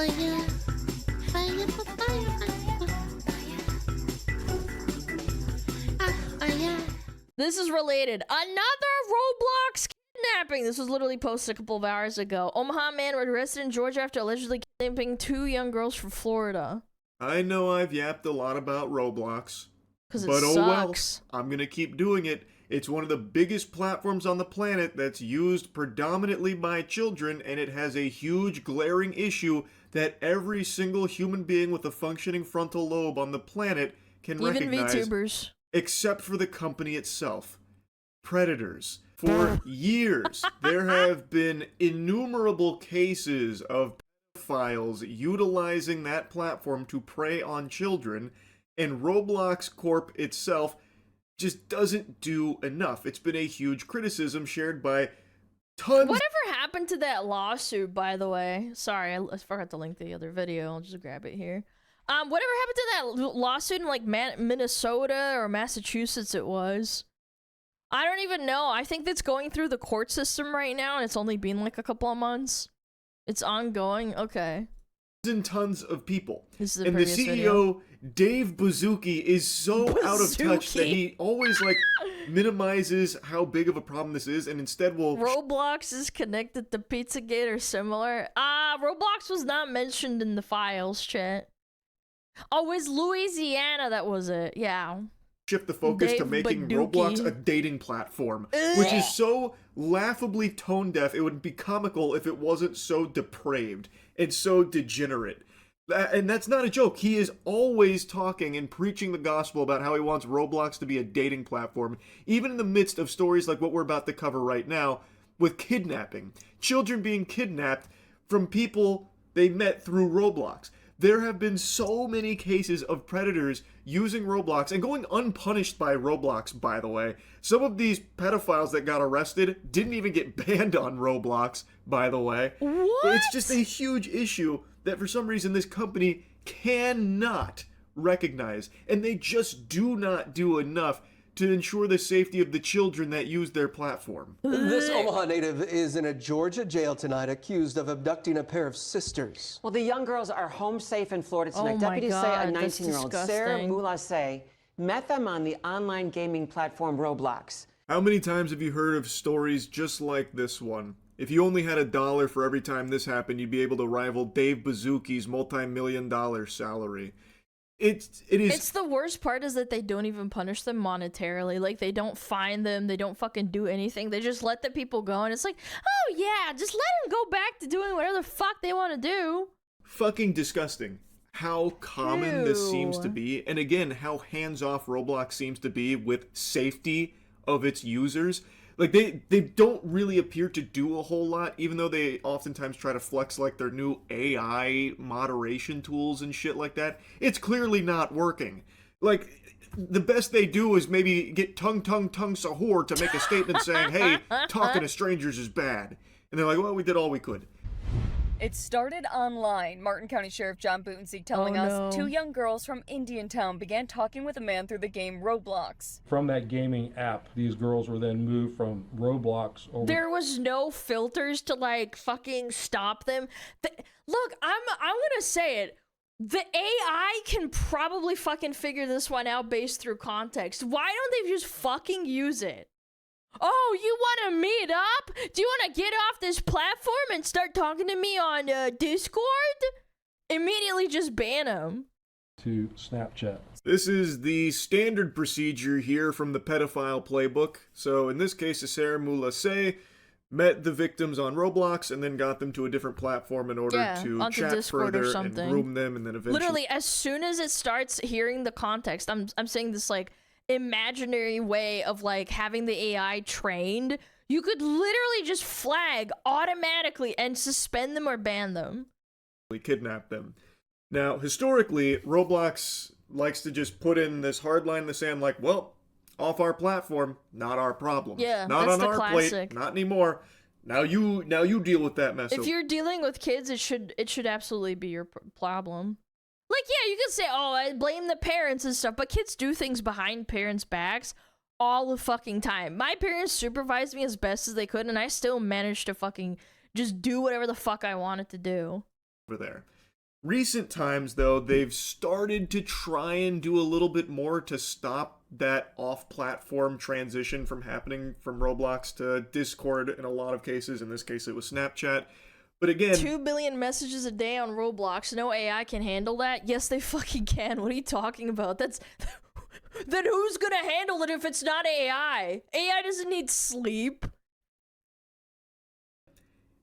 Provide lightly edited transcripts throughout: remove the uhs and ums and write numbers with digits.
Fire, fire, fire, fire. This is related. Another Roblox kidnapping. This was literally posted a couple of hours ago. Omaha man was arrested in Georgia after allegedly kidnapping 2 young girls from Florida. I know I've yapped a lot about Roblox. Because it but sucks. Oh well, I'm gonna keep doing it. It's one of the biggest platforms on the planet that's used predominantly by children, and it has a huge glaring issue that every single human being with a functioning frontal lobe on the planet can recognize. Even VTubers. Except for the company itself. Predators. For years, there have been innumerable cases of pedophiles utilizing that platform to prey on children, and Roblox Corp itself just doesn't do enough. It's been a huge criticism shared by tons. Whatever happened to that lawsuit, by the way? Sorry, I forgot to link the other video. I'll just grab it here. Whatever happened to that lawsuit in, like, Minnesota or Massachusetts it was? I don't even know. I think that's going through the court system right now, and it's only been, like, a couple of months. It's ongoing? Okay. And tons of people. This is and the CEO, video. Dave Buzuki, is so out of touch that he always, like, minimizes how big of a problem this is, and instead will... Roblox is connected to Pizzagate or similar. Roblox was not mentioned in the files, chat. Oh, it was Louisiana, that was it. Yeah. Shift the focus to making Roblox a dating platform, which is so laughably tone deaf. It would be comical if it wasn't so depraved and so degenerate. And that's not a joke. He is always talking and preaching the gospel about how he wants Roblox to be a dating platform, even in the midst of stories like what we're about to cover right now with kidnapping. Children being kidnapped from people they met through Roblox. There have been so many cases of predators using Roblox and going unpunished by Roblox, by the way. Some of these pedophiles that got arrested didn't even get banned on Roblox, by the way. What? It's just a huge issue that for some reason this company cannot recognize, and they just do not do enough to ensure the safety of the children that use their platform. This Omaha native is in a Georgia jail tonight accused of abducting a pair of sisters. Well, the young girls are home safe in Florida tonight. Oh my Deputies say a God, that's 19-year-old, Sarah Mulasse, met them on the online gaming platform Roblox. How many times have you heard of stories just like this one? If you only had $1 for every time this happened, you'd be able to rival Dave Buzuki's multi-million-dollar salary. It's the worst part is that they don't even punish them monetarily. Like, they don't fine them, they don't fucking do anything. They just let the people go, and it's like, oh yeah, just let them go back to doing whatever the fuck they want to do. Fucking disgusting how common this seems to be, and again, how hands-off Roblox seems to be with safety of its users. Like, they don't really appear to do a whole lot, even though they oftentimes try to flex, like, their new AI moderation tools and shit like that. It's clearly not working. Like, the best they do is maybe get tongue sahur to make a statement saying, hey, talking to strangers is bad. And they're like, well, we did all we could. It started online. Martin County Sheriff John Bootensig telling us 2 young girls from Indiantown began talking with a man through the game Roblox. From that gaming app, these girls were then moved from Roblox over. There was no filters to, like, fucking stop them. Look, I'm gonna say it. The AI can probably fucking figure this one out based through context. Why don't they just fucking use it? Oh, you want to meet up? Do you want to get off this platform and start talking to me on Discord? Immediately just ban them. To Snapchat. This is the standard procedure here from the pedophile playbook. So in this case, Sarah Mulasse met the victims on Roblox and then got them to a different platform in order to chat Discord further and groom them, and then eventually... Literally, as soon as it starts hearing the context, I'm saying this, like, imaginary way of, like, having the AI trained, you could literally just flag automatically and suspend them or ban them. Kidnap them. Now, historically, Roblox likes to just put in this hard line in the sand, like, well, off our platform, not our problem. Yeah, not that's on the our classic. plate, not anymore. Now you deal with that mess. If you're dealing with kids, it should absolutely be your problem. Like, yeah, you could say, oh, I blame the parents and stuff, but kids do things behind parents' backs all the fucking time. My parents supervised me as best as they could, and I still managed to fucking just do whatever the fuck I wanted to do. Over there. Recent times, though, they've started to try and do a little bit more to stop that off-platform transition from happening from Roblox to Discord in a lot of cases. In this case, it was Snapchat. But again... 2 billion messages a day on Roblox. No AI can handle that? Yes, they fucking can. What are you talking about? That's... Then who's gonna handle it if it's not AI? AI doesn't need sleep.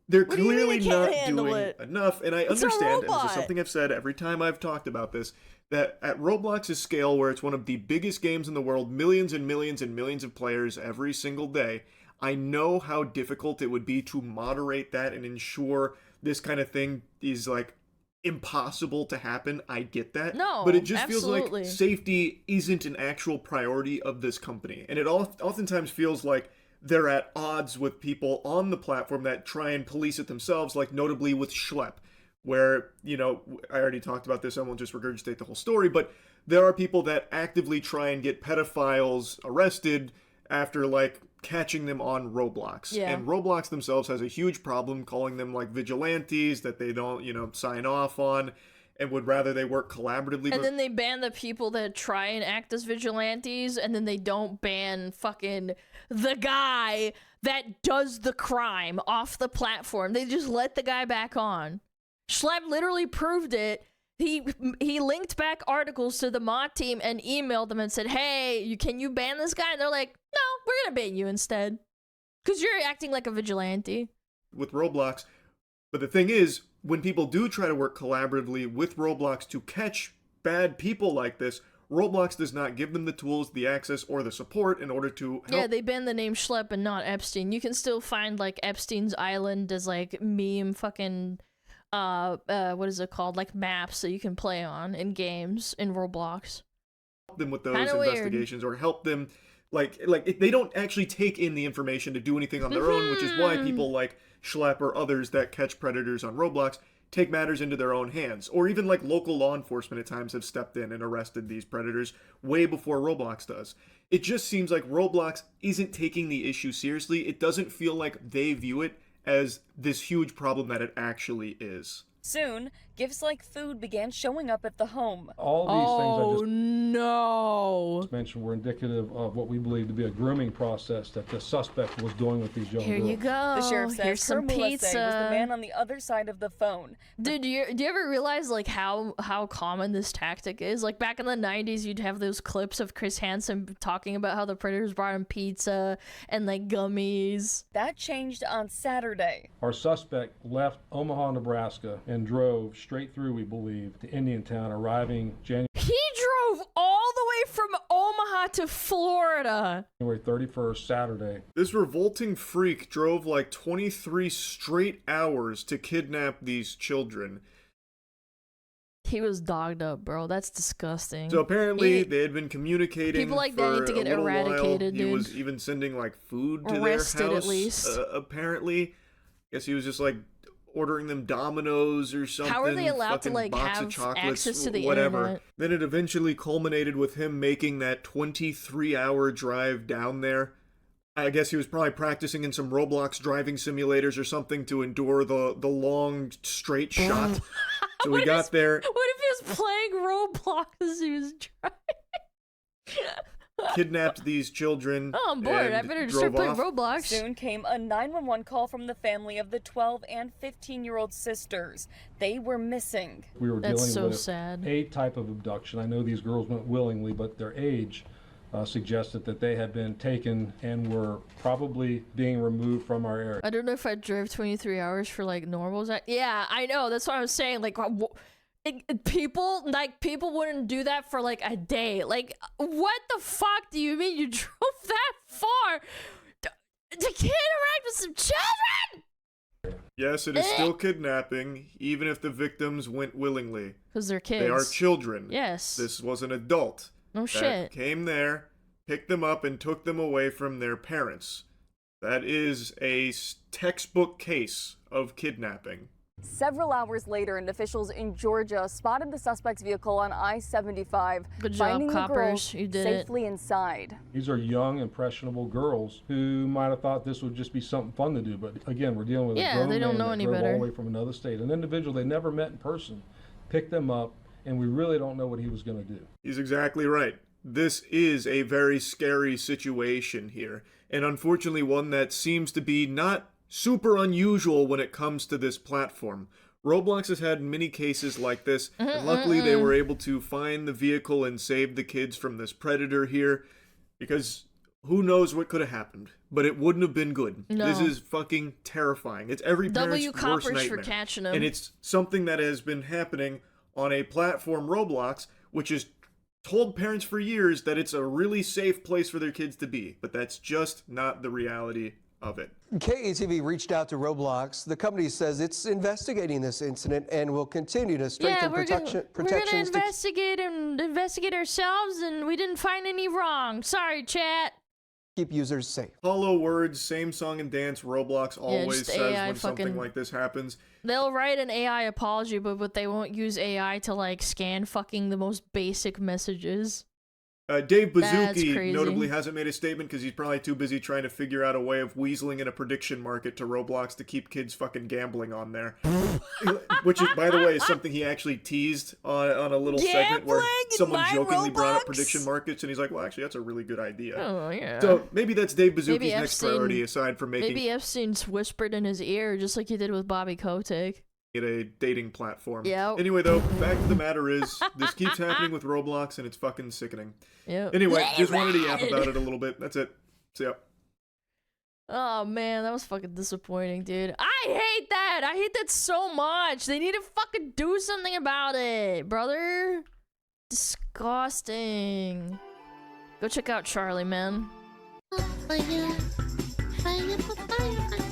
They're What do you mean clearly they can't not handle doing it? enough, and I It's a understand, and this robot. is something I've said every time I've talked about this, that at Roblox's scale, where it's one of the biggest games in the world, millions and millions and millions of players every single day, I know how difficult it would be to moderate that and ensure this kind of thing is, like, impossible to happen. I get that. No, but it just absolutely. feels like safety isn't an actual priority of this company, and it oftentimes feels like they're at odds with people on the platform that try and police it themselves, like notably with Schlep, where, you know, I already talked about this, I won't just regurgitate the whole story, but there are people that actively try and get pedophiles arrested after, like, catching them on Roblox. Yeah. And Roblox themselves has a huge problem calling them, like, vigilantes that they don't, you know, sign off on, and would rather they work collaboratively. And then they ban the people that try and act as vigilantes, and then they don't ban fucking the guy that does the crime off the platform. They just let the guy back on. Schlep literally proved it. He linked back articles to the mod team and emailed them and said, hey, can you ban this guy? And they're like, no, we're gonna ban you instead. Because you're acting like a vigilante. With Roblox. But the thing is, when people do try to work collaboratively with Roblox to catch bad people like this, Roblox does not give them the tools, the access, or the support in order to help. Yeah, they banned the name Schlep and not Epstein. You can still find, like, Epstein's Island as, like, meme fucking, what is it called? Like, maps that you can play on in games in Roblox. Help them with those Kinda weird. investigations, or help them, like they don't actually take in the information to do anything on their own, which is why people like Schlep or others that catch predators on Roblox take matters into their own hands, or even like local law enforcement at times have stepped in and arrested these predators way before Roblox does. It just seems like Roblox isn't taking the issue seriously. It doesn't feel like they view it as this huge problem that it actually is. Soon, gifts like food began showing up at the home. All these things I Oh, just no. mentioned were indicative of what we believe to be a grooming process that the suspect was doing with these young Here girls. you go. The sheriff Here's says some Kermulese pizza. was the man on the other side of the phone. Dude, do you ever realize, like, how common this tactic is? Like, back in the 90s, you'd have those clips of Chris Hansen talking about how the predators brought him pizza and, like, gummies. That changed on Saturday. Our suspect left Omaha, Nebraska, and drove straight through, we believe, to Indiantown, arriving January He drove all the way from Omaha to Florida. 31st, Saturday. This revolting freak drove like 23 straight hours to kidnap these children. He was dogged up, bro. That's disgusting. So apparently they had been communicating. People like for that need to get a little eradicated, while. He dude. was even sending like food to Arrested, their at house. least. Apparently, guess he was just like ordering them Domino's or something. How are they allowed to, fucking like, box have of chocolates, access to the whatever. internet? Then it eventually culminated with him making that 23-hour drive down there. I guess he was probably practicing in some Roblox driving simulators or something to endure the long straight shot. So we got there, What if he was playing Roblox as he was driving? kidnapped these children. Oh, I'm bored. I and better just start drove playing off. Roblox. Soon came a 911 call from the family of the 12 and 15-year-old sisters. They were missing. We were That's dealing so with sad. a type of abduction. I know these girls went willingly, but their age suggested that they had been taken and were probably being removed from our area. I don't know if I drove 23 hours for, like, normals. Yeah, I know. That's what I was saying. Like, people wouldn't do that for, like, a day. Like, what the fuck do you mean you drove that far to interact with some children? Yes, it is still kidnapping, even if the victims went willingly. Because they're kids. They are children. Yes. This was an adult No that shit. came there, picked them up, and took them away from their parents. That is a textbook case of kidnapping. Several hours later, and officials in Georgia spotted the suspect's vehicle on I-75, Good job, finding the coppers. girls You did it. safely inside. These are young, impressionable girls who might have thought this would just be something fun to do. But again, we're dealing with Yeah, a grown they don't man know that any drove all better. the way from another state, an individual they never met in person. picked them up, and we really don't know what he was going to do. He's exactly right. This is a very scary situation here, and unfortunately one that seems to be not super unusual when it comes to this platform. Roblox has had many cases like this, and luckily they were able to find the vehicle and save the kids from this predator here, because who knows what could have happened, but it wouldn't have been good. No. This is fucking terrifying. It's every parent's W worst coppers nightmare. for catching him. And it's something that has been happening on a platform, Roblox, which has told parents for years that it's a really safe place for their kids to be, but that's just not the reality of it. KETV reached out to Roblox. The company says it's investigating this incident and will continue to strengthen we're gonna protections. investigate ourselves, and we didn't find any wrong. Sorry, chat. Keep users safe. Hollow words, same song and dance, Roblox always just says AI when something fucking- like this happens. They'll write an AI apology, but they won't use AI to like scan fucking the most basic messages. Dave That's Bazuki crazy. notably hasn't made a statement because he's probably too busy trying to figure out a way of weaseling in a prediction market to Roblox to keep kids fucking gambling on there. Which, is, by the way, is something he actually teased on a little segment where Gambling in someone my jokingly brought up Roblox? prediction markets, and he's like, well, actually, that's a really good idea. Oh yeah. So maybe that's Dave Bazuki's Maybe next Epstein- priority, aside from making Maybe Epstein's whispered in his ear, just like he did with Bobby Kotick. it a dating platform. Yeah. Anyway, though, fact of the matter is, this keeps happening with Roblox, and it's fucking sickening. Yeah. Anyway, just wanted to yap about it a little bit. That's it. See ya. Oh man, that was fucking disappointing, dude. I hate that. I hate that so much. They need to fucking do something about it, brother. Disgusting. Go check out Charlie, man. Fire, fire, fire, fire.